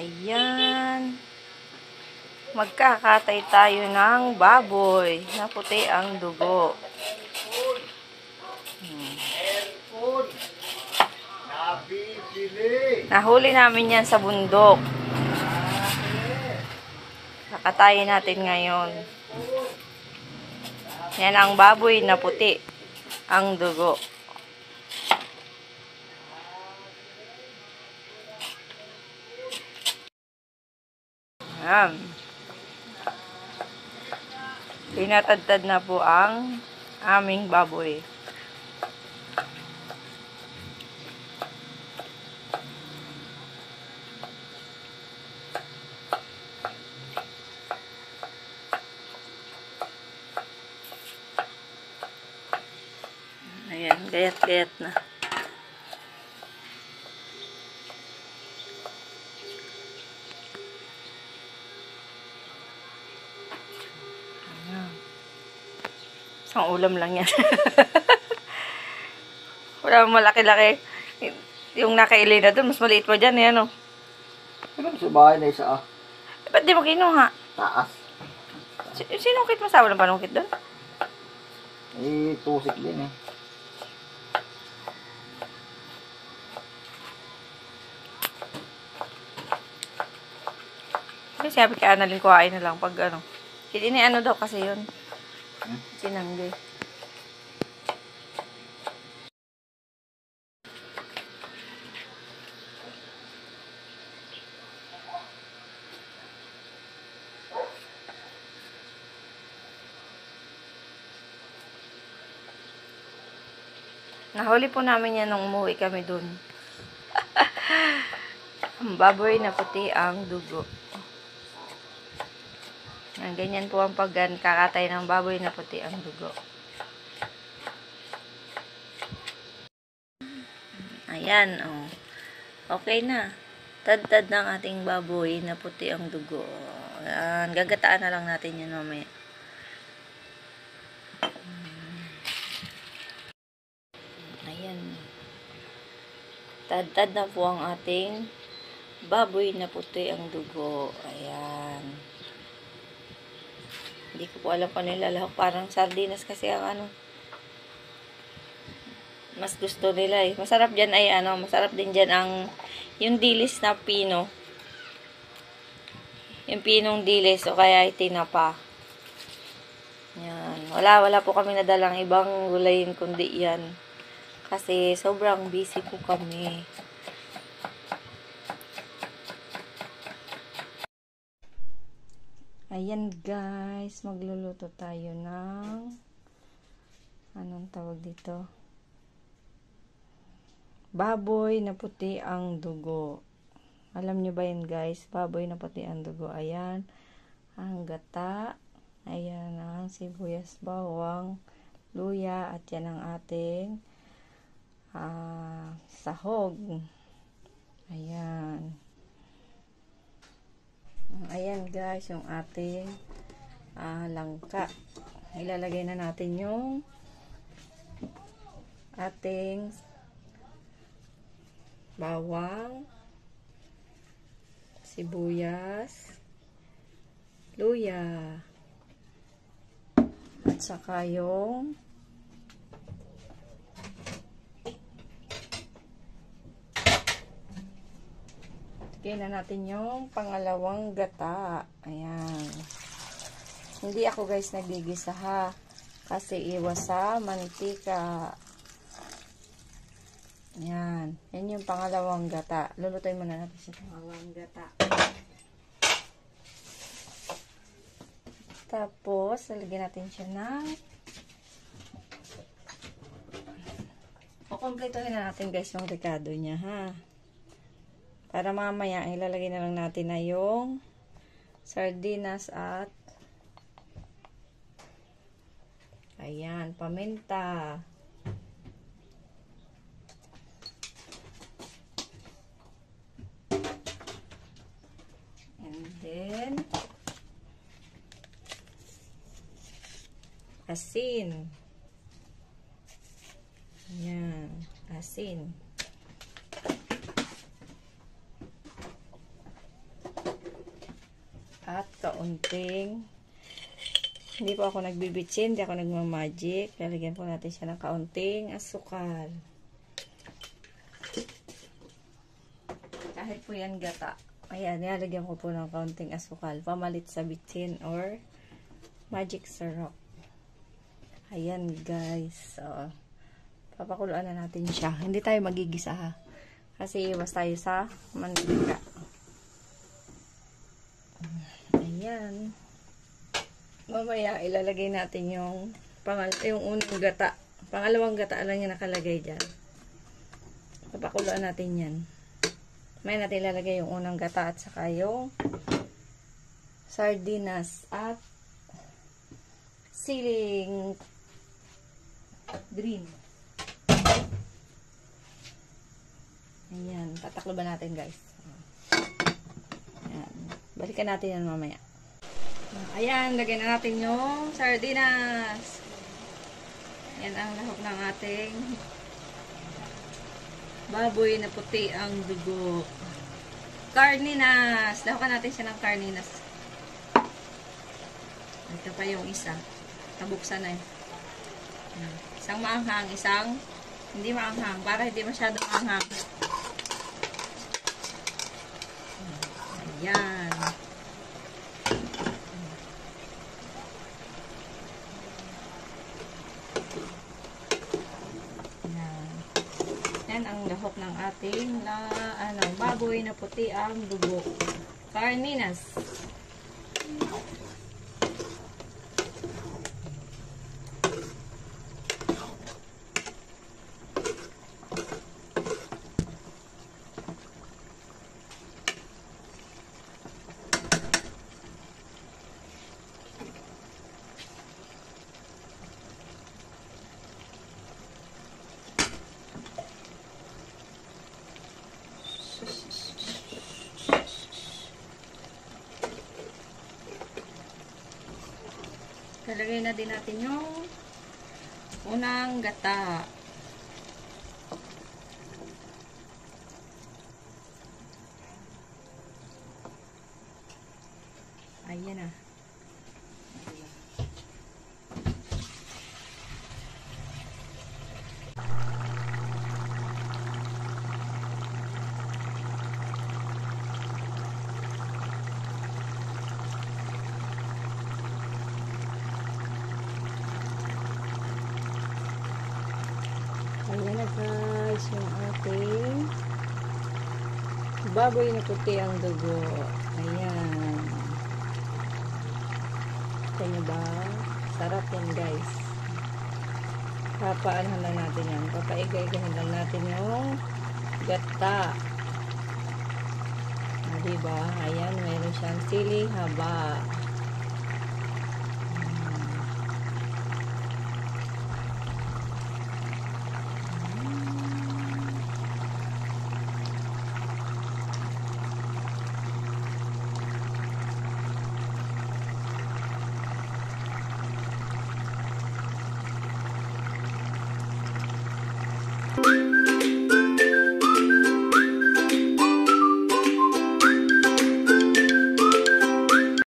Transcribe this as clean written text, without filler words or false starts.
Ayan. Magkakatay tayo ng baboy na puti ang dugo. Nahuli namin yan sa bundok. Kakatayin natin ngayon. Yan ang baboy na puti ang dugo. Ayan. Tinatadtad na po ang aming baboy. Ayan, gayat-gayat na. Isang ulam lang yan. Wala malaki-laki. Yung nakaili na dun, mas maliit pa dyan. Yan o. Ano sa bahay na isa ah? Ba't di mo kinuha? Taas. Sinungkit mo sa walang panungkit dun? Eh, tusik din eh. Kasi sabi kay Annalyn, kuhain na lang pag ano. Hindi na ano daw kasi yun. Sinanggi. Nahuli po namin yan nung umuwi kami dun. Ang baboy na puti ang dugo. Ganyan po ang pagkakatay ng baboy na puti ang dugo. Ayan, oh. Okay na. Tad-tad ng ating baboy na puti ang dugo. Ayan, gagataan na lang natin yan mamaya. Ayan. Tad-tad na po ang ating baboy na puti ang dugo. Ayan. Hindi ko po alam kung nilalahok. Parang sardinas kasi ang ano. Mas gusto nila eh. Masarap dyan ay ano. Masarap din dyan ang yung dilis na pino. Yung pinong dilis o kaya itinapa. Yan. Wala po kami nadalang ibang gulayin kundi yan. Kasi sobrang busy po kami. Ayan guys, magluluto tayo ng anong tawag dito? Baboy na puti ang dugo. Alam nyo ba yan guys? Baboy na puti ang dugo. Ayan, ang gata. Ayan ang sibuyas, bawang, luya. At yan ang ating sahog. Ayan. Ayan guys, yung ating langka. Ilalagay na natin yung ating bawang, sibuyas, luya, at saka yung lagyan na natin yung pangalawang gata. Ayan. Hindi ako guys nagigisa ha. Kasi iwas sa mantika. Ayan. Yan yung pangalawang gata. Lulutuin muna natin sa pangalawang gata. Tapos, lalagyan natin siya ng kukumpletohin na natin guys yung rekado niya ha. Para mamaya, ilalagay na lang natin na yung sardinas at ayan, paminta. And then, asin. Ayan, asin. kaunting, hindi po ako nagbibitsin, hindi ako nagmamagic. Lalagyan po natin siya ng kaunting asukal. Kahit po yan gata. Ayan, nilalagyan ko po ng kaunting asukal. Pamalit sa bitsin or magic syrup. Ayan guys. So, papakuluan na natin siya. Hindi tayo magigisa ha. Kasi iwas tayo sa mantika. Ayan. Mamaya ilalagay natin yung unang gata. Pangalawang gata lang yung nakalagay dyan. Papakuluan natin yan. May natin ilalagay yung unang gata at saka yung sardinas at siling green. Ayan. Tataklo ba natin guys? Ayan. Balikan natin yan mamaya. Ayan. Lagyan na natin yung sardinas. Yan ang lahok ng ating baboy na puti ang dugo. Carninas. Lahukan natin siya ng carninas. Ito pa yung isa. Tabuksan na yun. Isang maanghang, isang hindi maanghang. Para hindi masyadong maanghang. Ayan. Yan ang lahok ng ating baboy na puti ang dugo. Carninas. Lalagay na din natin yung unang gata. Ayan na. Ayan na guys, yung ating baboy na puti ang dugo. Ayan. Kita nyo ba? Sarap yan guys. Papaanahan lang natin yan. Papaigay-igahin lang natin yung gata. Diba? Ayan, mayroon siyang siling haba.